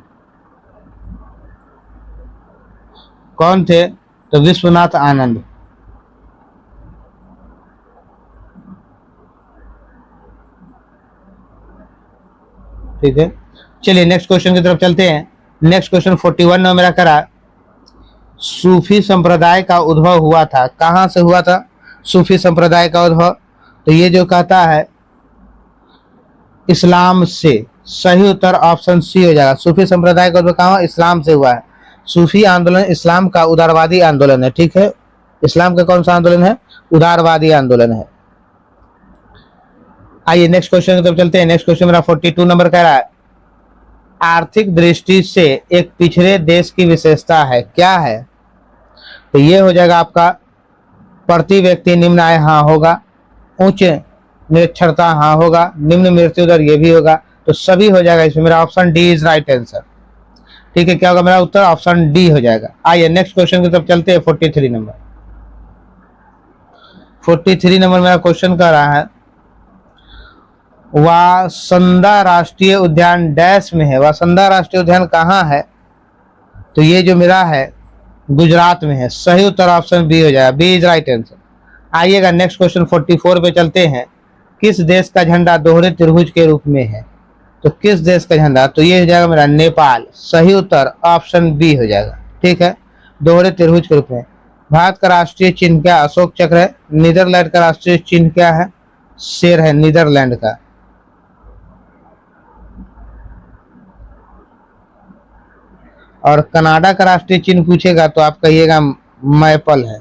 कौन थे? तो विश्वनाथ आनंद। ठीक है, चलिए नेक्स्ट क्वेश्चन की तरफ चलते हैं। नेक्स्ट क्वेश्चन 41 में मेरा करा सूफी संप्रदाय का उद्भव हुआ था। कहाँ से हुआ था सूफी संप्रदाय का उद्भव? तो ये जो कहता है इस्लाम से। सही उत्तर ऑप्शन सी हो जाएगा। सूफी संप्रदाय का उद्भव कहाँ? इस्लाम से हुआ है। सूफी आंदोलन इस्लाम का उदारवादी आंदोलन है। ठीक है, इस्लाम का कौन सा आंदोलन है? उदारवादी आंदोलन है। आइए नेक्स्ट क्वेश्चन की तरफ चलते हैं। नेक्स्ट क्वेश्चन मेरा 42 नंबर कह रहा है आर्थिक दृष्टि से एक पिछड़े देश की विशेषता है, क्या है? तो ये हो जाएगा आपका प्रति व्यक्ति निम्न आय हाँ होगा, उच्च निरक्षरता हाँ होगा, निम्न मृत्यु दर ये भी होगा। तो सभी हो जाएगा इसमें। मेरा option D is right answer. ठीक है, क्या होगा मेरा उत्तर? ऑप्शन डी हो जाएगा। आइए नेक्स्ट क्वेश्चन की तरफ चलते हैं। 43 नंबर। 43 नंबर मेरा क्वेश्चन कर रहा है वासंदा राष्ट्रीय उद्यान डैश में है। वासंदा राष्ट्रीय उद्यान कहाँ है? तो ये जो मेरा है गुजरात में है। सही उत्तर ऑप्शन बी हो जाएगा, बी इज राइट आंसर। आइएगा नेक्स्ट क्वेश्चन 44 पे चलते हैं। किस देश का झंडा दोहरे त्रिभुज के रूप में है? तो किस देश का झंडा? तो ये हो जाएगा मेरा नेपाल। सही उत्तर ऑप्शन बी हो जाएगा। ठीक है, दोहरे त्रिभुज के रूप में। भारत का राष्ट्रीय चिन्ह क्या? अशोक चक्र है। नीदरलैंड का राष्ट्रीय चिन्ह क्या है? शेर है नीदरलैंड का। और कनाडा का राष्ट्रीय चिन्ह पूछेगा तो आप कहिएगा मैपल है।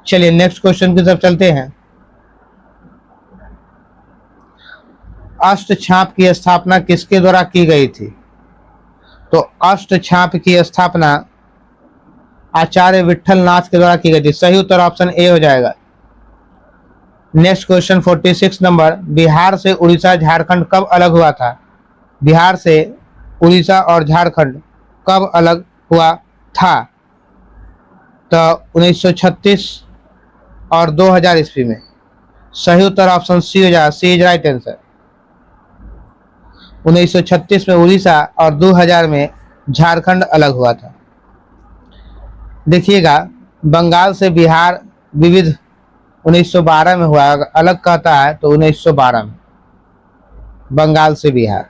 चलिए नेक्स्ट क्वेश्चन की तरफ चलते हैं। अष्टछाप की स्थापना किसके द्वारा की गई थी? तो अष्टछाप की स्थापना आचार्य विठल नाथ के द्वारा की गई थी। सही उत्तर ऑप्शन ए हो जाएगा। Next question 46 number. बिहार से उड़ीसा झारखंड कब अलग हुआ था? बिहार से उड़ीसा और झारखंड कब अलग हुआ था? तो 1936 और 2000 ईस्वी में। सही उत्तर ऑप्शन सी हो जाएगा, सी इज राइट आंसर। 1936 में उड़ीसा और 2000 में झारखंड अलग हुआ था। देखिएगा बंगाल से बिहार विविध 1912 में हुआ। अलग कहता है तो 1912 में बंगाल से बिहार।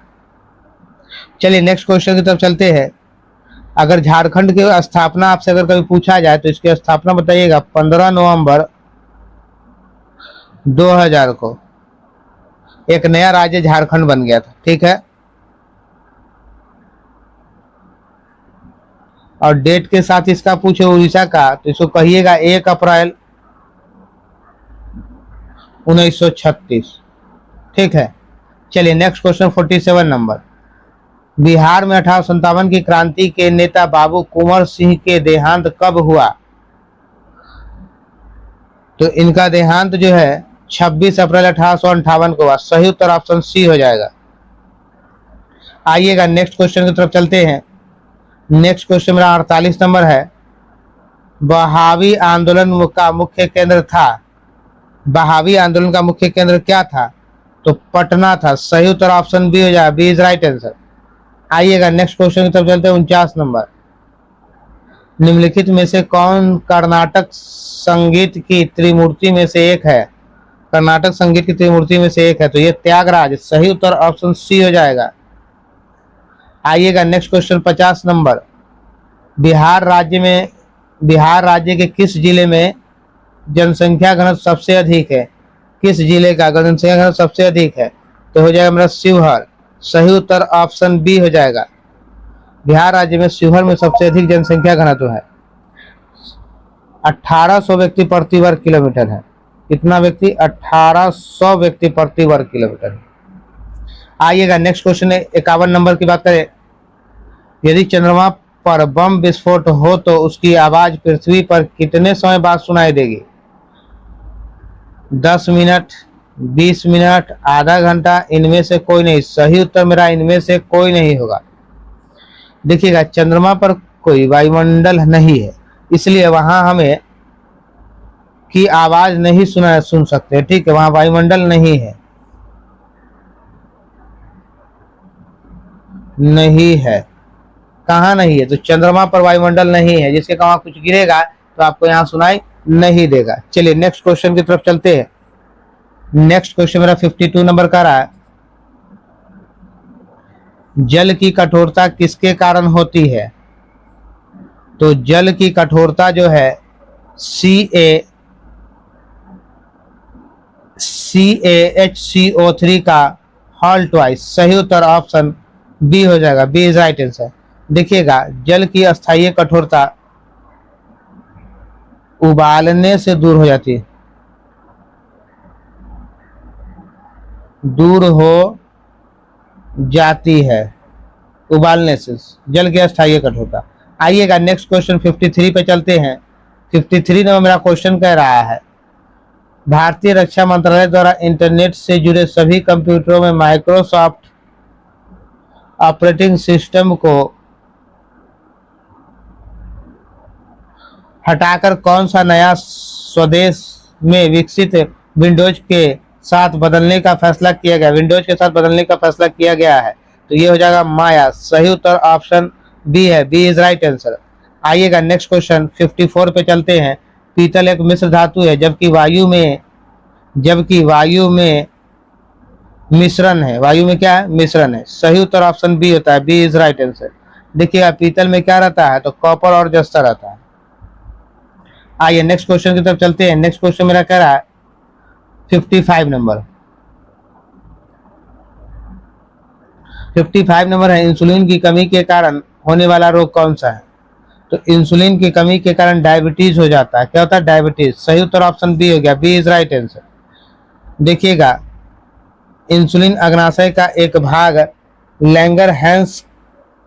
चलिए नेक्स्ट क्वेश्चन की तरफ चलते हैं। अगर झारखंड की स्थापना आपसे अगर कभी पूछा जाए तो इसकी स्थापना बताइएगा। 15 नवंबर 2000 को एक नया राज्य झारखंड बन गया था। ठीक है, और डेट के साथ इसका पूछे उड़ीसा का तो इसको कहिएगा 1 अप्रैल 1936। ठीक है, चलिए नेक्स्ट क्वेश्चन 47 नंबर। बिहार में 1857 की क्रांति के नेता बाबू कुंवर सिंह के देहांत कब हुआ? तो इनका देहांत जो है 26 अप्रैल 1858 को हुआ। सही उत्तर ऑप्शन सी हो जाएगा। आइएगा नेक्स्ट क्वेश्चन की तरफ चलते हैं। नेक्स्ट क्वेश्चन मेरा 48 नंबर है। बहावी आंदोलन का मुख्य केंद्र था, बहावी आंदोलन का मुख्य केंद्र क्या था? तो पटना था। सही उत्तर ऑप्शन बी हो जाएगा, बी इज राइट आंसर। आइएगा नेक्स्ट क्वेश्चन की तरफ चलते हैं। 49 नंबर। निम्नलिखित में से कौन कर्नाटक संगीत की त्रिमूर्ति में से एक है? कर्नाटक संगीत की त्रिमूर्ति में से एक है, तो ये त्यागराज। सही उत्तर ऑप्शन सी हो जाएगा। आइएगा नेक्स्ट क्वेश्चन 50 नंबर। बिहार राज्य के किस जिले में जनसंख्या घनत्व सबसे अधिक है? किस जिले का जनसंख्या घनत्व सबसे अधिक है? तो हो जाएगा मेरा शिवहर। सही उत्तर ऑप्शन बी हो जाएगा। बिहार राज्य में शिवहर में सबसे अधिक जनसंख्या घनत्व है। 1800 व्यक्ति प्रति वर्ग किलोमीटर है। कितना व्यक्ति? 1800 व्यक्ति प्रति वर्ग किलोमीटर। आइएगा नेक्स्ट क्वेश्चन 51 नंबर की बात करें। यदि चंद्रमा पर बम विस्फोट हो तो उसकी आवाज पृथ्वी पर कितने समय बाद सुनाई देगी? 10 मिनट, 20 मिनट, आधा घंटा, इनमें से कोई नहीं। सही उत्तर मेरा इनमें से कोई नहीं होगा। देखिएगा चंद्रमा पर कोई वायुमंडल नहीं है, इसलिए वहां हमें की आवाज नहीं सुन सकते। ठीक है, वहां वायुमंडल नहीं है, नहीं है। कहाँ नहीं है? तो चंद्रमा पर वायुमंडल नहीं है, जिसके वहां कुछ गिरेगा तो आपको यहाँ सुनाई नहीं देगा। चलिए नेक्स्ट क्वेश्चन की तरफ चलते हैं। नेक्स्ट क्वेश्चन मेरा 52 नंबर का रहा है। जल की कठोरता किसके कारण होती है? तो जल की कठोरता जो है CaHCO3 का हॉल ट्वाइस। सही उत्तर ऑप्शन बी हो जाएगा, बी इज राइट आंसर। देखिएगा जल की अस्थायी कठोरता उबालने से दूर हो जाती है, दूर हो जाती है उबालने से, जल की अस्थायी कठोरता। आइएगा नेक्स्ट क्वेश्चन 53 पे चलते हैं। 53 नंबर मेरा क्वेश्चन कह रहा है, भारतीय रक्षा मंत्रालय द्वारा इंटरनेट से जुड़े सभी कंप्यूटरों में माइक्रोसॉफ्ट ऑपरेटिंग सिस्टम को हटाकर कौन सा नया स्वदेश में विकसित विंडोज के साथ बदलने का फैसला किया गया? विंडोज के साथ बदलने का फैसला किया गया है, तो ये हो जाएगा माया। सही उत्तर ऑप्शन बी है, बी इज राइट आंसर। आइएगा नेक्स्ट क्वेश्चन 54 पे चलते हैं। पीतल एक मिश्र धातु है, जबकि वायु में मिश्रण है। वायु में क्या है? मिश्रण है। सही उत्तर ऑप्शन बी होता है, बी इज राइट आंसर। देखिएगा पीतल में क्या रहता है? तो कॉपर और जस्ता रहता है। आइए नेक्स्ट क्वेश्चन की तरफ चलते हैं। नेक्स्ट क्वेश्चन मेरा कह रहा है 55 नंबर। 55 नंबर है, इंसुलिन की कमी के कारण होने वाला रोग कौन सा है? तो इंसुलिन की कमी के कारण डायबिटीज हो जाता है। क्या होता है? डायबिटीज। सही उत्तर ऑप्शन बी हो गया, बी इज राइट आंसर। देखिएगा इंसुलिन अग्नाशय का एक भाग लैंगरहैंस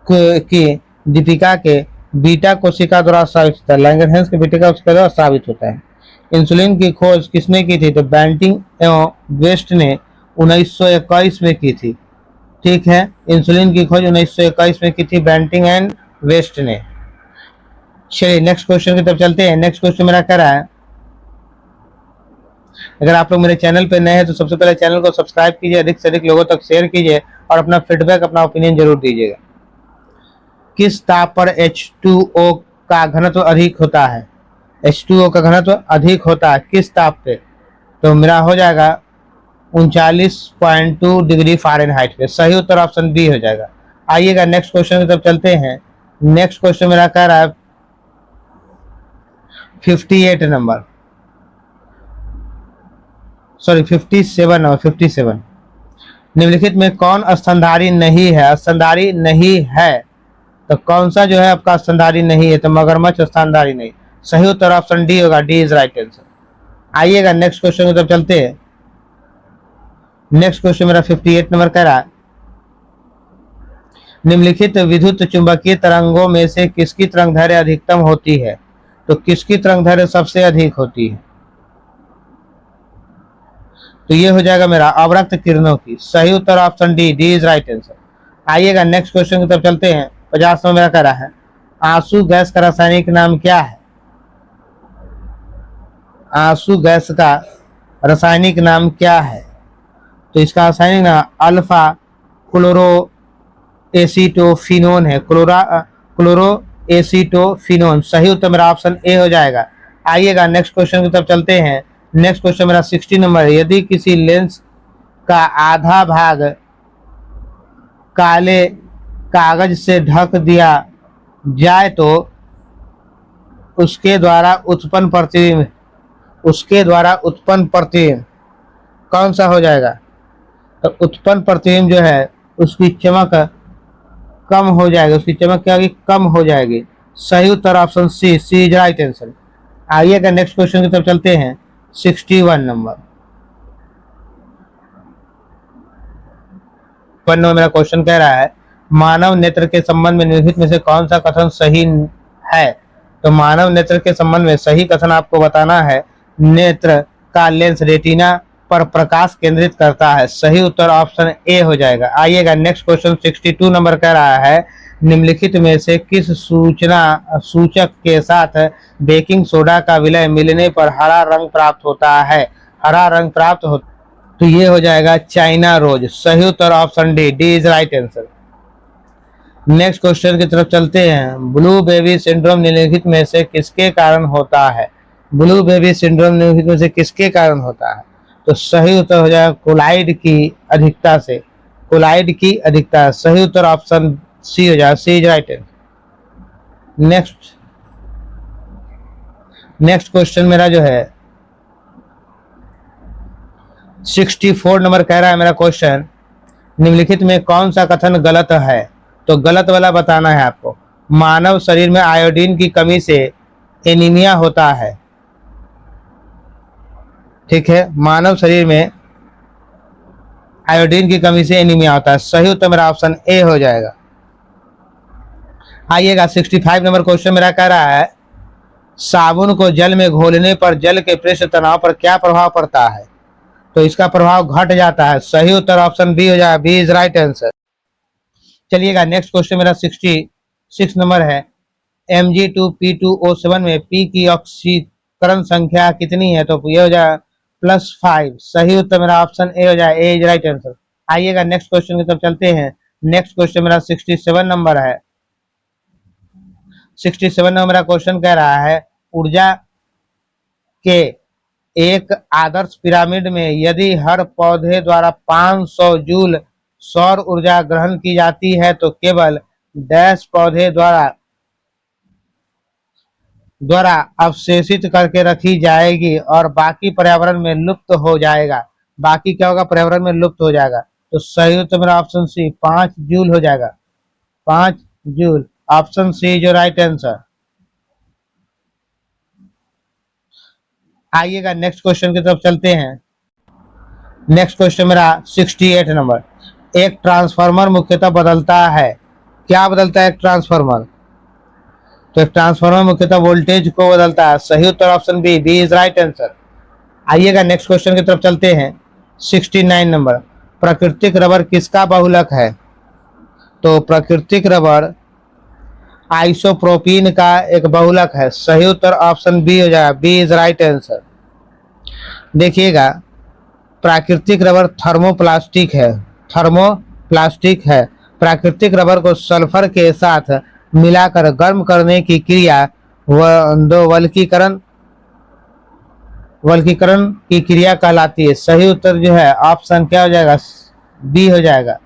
की दीपिका के बीटा कोशिका द्वारा स्रावित होता है। लैंगरहैंस के बीटा कोशिका द्वारा स्रावित होता है। इंसुलिन की खोज किसने की थी? तो बैंटिंग एवं वेस्ट ने 1921 में की थी। ठीक है, इंसुलिन की खोज 1921 में की थी बैंटिंग एंड वेस्ट ने। चलिए नेक्स्ट क्वेश्चन की तरफ चलते हैं। नेक्स्ट क्वेश्चन मेरा कह रहा है, अगर आप लोग मेरे चैनल पे नए हैं तो सबसे पहले चैनल को सब्सक्राइब कीजिए, अधिक से अधिक लोगों तक शेयर कीजिए और अपना फीडबैक, अपना ओपिनियन जरूर दीजिएगा। किस ताप पर H2O का घनत्व अधिक होता है? H2O का घनत्व अधिक होता है किस ताप पे? तो मेरा हो जाएगा 39.2 डिग्री फ़ारेनहाइट पे। सही उत्तर ऑप्शन बी हो जाएगा। आइएगा नेक्स्ट क्वेश्चन की तरफ चलते हैं। नेक्स्ट क्वेश्चन मेरा कह रहा है 58 नंबर, सॉरी 57 नंबर, 57। निम्नलिखित में कौन स्तनधारी नहीं है? स्तनधारी नहीं है तो कौन सा जो है आपका स्तनधारी नहीं है? तो मगरमच्छ स्तनधारी नहीं। सही उत्तर ऑप्शन डी होगा, डी इज राइट आंसर। आइएगा नेक्स्ट क्वेश्चन की तरफ चलते हैं। नेक्स्ट क्वेश्चन मेरा 58 नंबर कह रहा है, निम्नलिखित विद्युत चुंबकीय तरंगों में से किसकी तरंगदैर्घ्य अधिकतम होती है? तो किसकी तरंगदैर्घ्य सबसे अधिक होती है? तो ये हो जाएगा मेरा अवरक्त किरणों की। सही उत्तर option D, D is right answer. आइएगा नेक्स्ट क्वेश्चन की तरफ चलते हैं। 50 में मेरा कह रहा है, आंसू गैस का रासायनिक नाम क्या है? आंसू गैस का रासायनिक नाम क्या है? तो इसका रासायनिक नाम अल्फा क्लोरो एसीटोफिनोन है। Chloro acetophenone. सही उत्तर मेरा ऑप्शन ए हो जाएगा। आइएगा नेक्स्ट क्वेश्चन की तरफ चलते हैं। नेक्स्ट क्वेश्चन मेरा 60 नंबर है, यदि किसी लेंस का आधा भाग काले कागज से ढक दिया जाए तो उसके द्वारा उत्पन्न प्रतिबिंब कौन सा हो जाएगा? तो उत्पन्न प्रतिबिंब जो है उसकी चमक कम हो जाएगी, उसकी चमक क्या होगी? कम हो जाएगी। सही उत्तर option C, C is right answer. आइएगा नेक्स्ट क्वेश्चन की तरफ चलते हैं। 61 नंबर मेरा क्वेश्चन कह रहा है, मानव नेत्र के संबंध में निम्नलिखित में से कौन सा कथन सही है? तो मानव नेत्र के संबंध में सही कथन आपको बताना है, नेत्र का लेंस रेटिना पर प्रकाश केंद्रित करता है। सही उत्तर ऑप्शन ए हो जाएगा। आइएगा नेक्स्ट क्वेश्चन 62 नंबर कह रहा है, निम्नलिखित में से किस सूचक के साथ बेकिंग सोडा का विलय मिलने पर हरा रंग प्राप्त होता है? हरा रंग प्राप्त हो तो ये हो जाएगा चाइना रोज। सही उत्तर option D, D is right answer. Next question की तरफ चलते हैं। ब्लू बेबी सिंड्रोम निम्नलिखित में से किसके कारण होता है? ब्लू बेबी सिंड्रोम निम्नलिखित में से किसके कारण होता है? तो सही उत्तर हो जाएगा कोलाइड की अधिकता से। कोलाइड की अधिकता। सही उत्तर ऑप्शन सी हो जाएगा, C is right answer. Next question मेरा जो है 64 नंबर कह रहा है मेरा क्वेश्चन, निम्नलिखित में कौन सा कथन गलत है? तो गलत वाला बताना है आपको। मानव शरीर में आयोडीन की कमी से एनीमिया होता है। ठीक है, मानव शरीर में आयोडीन की कमी से एनीमिया होता है। सही उत्तर मेरा ऑप्शन ए हो जाएगा। आइएगा 65 नंबर क्वेश्चन मेरा कह रहा है, साबुन को जल में घोलने पर जल के पृष्ठ तनाव पर क्या प्रभाव पड़ता है? तो इसका प्रभाव घट जाता है। सही उत्तर ऑप्शन बी हो जाएगा, बी इज राइट आंसर। चलिएगा नेक्स्ट क्वेश्चन मेरा 66 नंबर है, Mg2P2O7 में P की ऑक्सीकरण संख्या कितनी है? तो ये हो जाएगा +5। सही उत्तर मेरा ऑप्शन ए हो जाएगा, ए इज राइट आंसर। आइएगा नेक्स्ट क्वेश्चन की तरफ चलते हैं। नेक्स्ट क्वेश्चन मेरा 67 नंबर है। 67 नंबर मेरा क्वेश्चन कह रहा है, ऊर्जा के एक आदर्श पिरामिड में यदि हर पौधे द्वारा 500 जूल सौर ऊर्जा ग्रहण की जाती है तो केवल डैश पौधे द्वारा अवशेषित करके रखी जाएगी और बाकी पर्यावरण में लुप्त हो जाएगा। बाकी क्या होगा? पर्यावरण में लुप्त हो जाएगा। तो सही उत्तर मेरा ऑप्शन सी 5 जूल हो जाएगा। 5 जूल ऑप्शन सी जो राइट आंसर। आइएगा नेक्स्ट क्वेश्चन की तरफ चलते हैं। नेक्स्ट क्वेश्चन मेरा 68 नंबर, एक ट्रांसफार्मर मुख्यतः बदलता है, क्या बदलता है एक ट्रांसफार्मर? तो एक ट्रांसफार्मर मुख्यतः वोल्टेज को बदलता है। सही उत्तर option B, B is right answer. आइएगा नेक्स्ट क्वेश्चन की तरफ चलते हैं। 69 नंबर, प्राकृतिक रबर किसका बहुलक है? तो प्राकृतिक रबर आइसोप्रोपीन का एक बहुलक है। सही उत्तर ऑप्शन बी हो जाएगा, बी इज राइट आंसर। देखिएगा, प्राकृतिक रबर थर्मोप्लास्टिक है। प्राकृतिक रबर को सल्फर के साथ मिलाकर गर्म करने की क्रिया वल्कीकरण की क्रिया कहलाती है। सही उत्तर जो है ऑप्शन क्या हो जाएगा? बी हो जाएगा।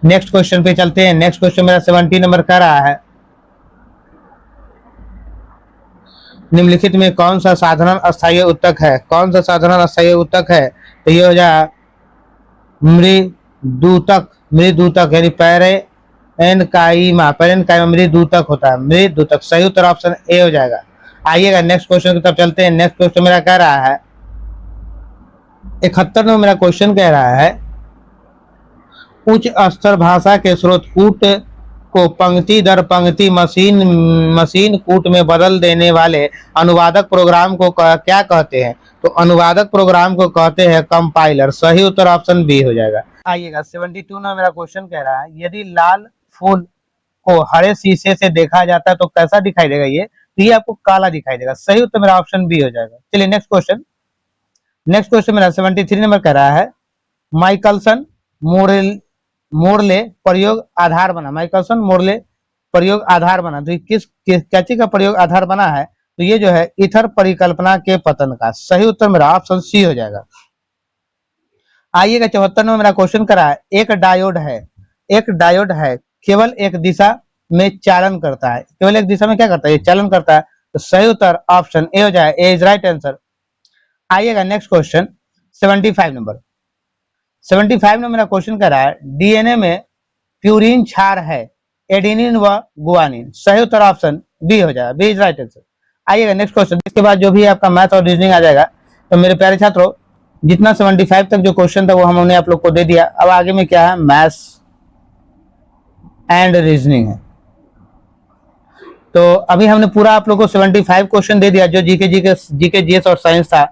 नेक्स्ट क्वेश्चन पे चलते हैं। नेक्स्ट क्वेश्चन मेरा 70 नंबर का रहा है, निम्नलिखित में कौन सा साधारण अस्थायी ऊतक है? कौन सा साधारण अस्थायी ऊतक है? तो ये हो जाएगा मृदूतक यानी पैरेनकाइमा मृदूतक होता है, मृदूतक। सही उत्तर ऑप्शन ए हो जाएगा। आइएगा नेक्स्ट क्वेश्चन की तरफ चलते हैं। नेक्स्ट क्वेश्चन मेरा कह रहा है, 71 में मेरा क्वेश्चन कह रहा है उच्च स्तर भाषा के स्रोत कूट को पंक्ति दर पंक्ति मशीन कूट में बदल देने वाले अनुवादक प्रोग्राम को क्या कहते हैं? तो अनुवादक प्रोग्राम को कहते हैं कंपाइलर। सही उत्तर ऑप्शन बी हो जाएगा। आइएगा 72 में मेरा क्वेश्चन कह रहा है यदि लाल फूल को हरे शीशे से देखा जाता है तो कैसा दिखाई देगा? तो ये आपको काला दिखाई देगा। सही उत्तर मेरा ऑप्शन बी हो जाएगा। चलिए नेक्स्ट क्वेश्चन मेरा 73 नंबर कह रहा है माइकलसन मोरले प्रयोग आधार बना। माइकलसन मोरले प्रयोग आधार बना। तो किस क्या चीज का प्रयोग आधार बना है? तो ये जो है ईथर परिकल्पना के पतन का। सही उत्तर मेरा ऑप्शन सी हो जाएगा। आइएगा 74 में मेरा क्वेश्चन करा है एक डायोड है केवल एक दिशा में चालन करता है। केवल एक दिशा में क्या करता है? ये चालन करता है। तो सही उत्तर ऑप्शन ए हो जाए। ए इज राइट आंसर। आइएगा नेक्स्ट क्वेश्चन 75 में मेरा क्वेश्चन कर रहा है डीएनए में प्यूरिन क्षार है एडेनिन व गुआनिन। सही उत्तर ऑप्शन बी हो जाएगा। B is right answer. आइएगा नेक्स्ट क्वेश्चन। इसके बाद जो भी आपका मैथ और रीजनिंग आ जाएगा। तो मेरे प्यारे छात्रों जितना 75 तक जो क्वेश्चन था वो हमने आप लोग को दे दिया। अब आगे में क्या है? मैथ्स एंड रीजनिंग है। तो अभी हमने पूरा आप लोग को 75 क्वेश्चन दे दिया जो जीके जीएस और साइंस था।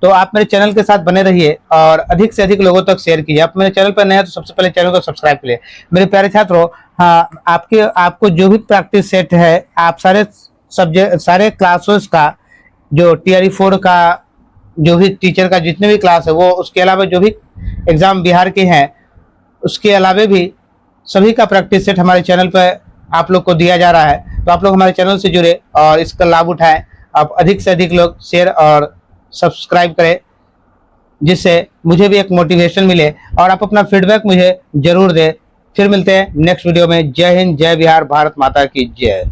तो आप मेरे चैनल के साथ बने रहिए और अधिक से अधिक लोगों तक शेयर कीजिए। आप मेरे चैनल पर नए हैं तो सबसे पहले चैनल को सब्सक्राइब करिए। मेरे प्यारे छात्रों हाँ आपको जो भी प्रैक्टिस सेट है आप सारे क्लासेस का जो टीआरई 4 का जो भी टीचर का जितने भी क्लास है वो उसके अलावा जो भी एग्जाम बिहार के हैं उसके अलावा भी सभी का प्रैक्टिस सेट हमारे चैनल पर आप लोग को दिया जा रहा है। तो आप लोग हमारे चैनल से जुड़े और इसका लाभ उठाएं। आप अधिक से अधिक लोग शेयर और सब्सक्राइब करें जिससे मुझे भी एक मोटिवेशन मिले और आप अपना फीडबैक मुझे जरूर दें। फिर मिलते हैं नेक्स्ट वीडियो में। जय हिंद, जय बिहार, भारत माता की जय।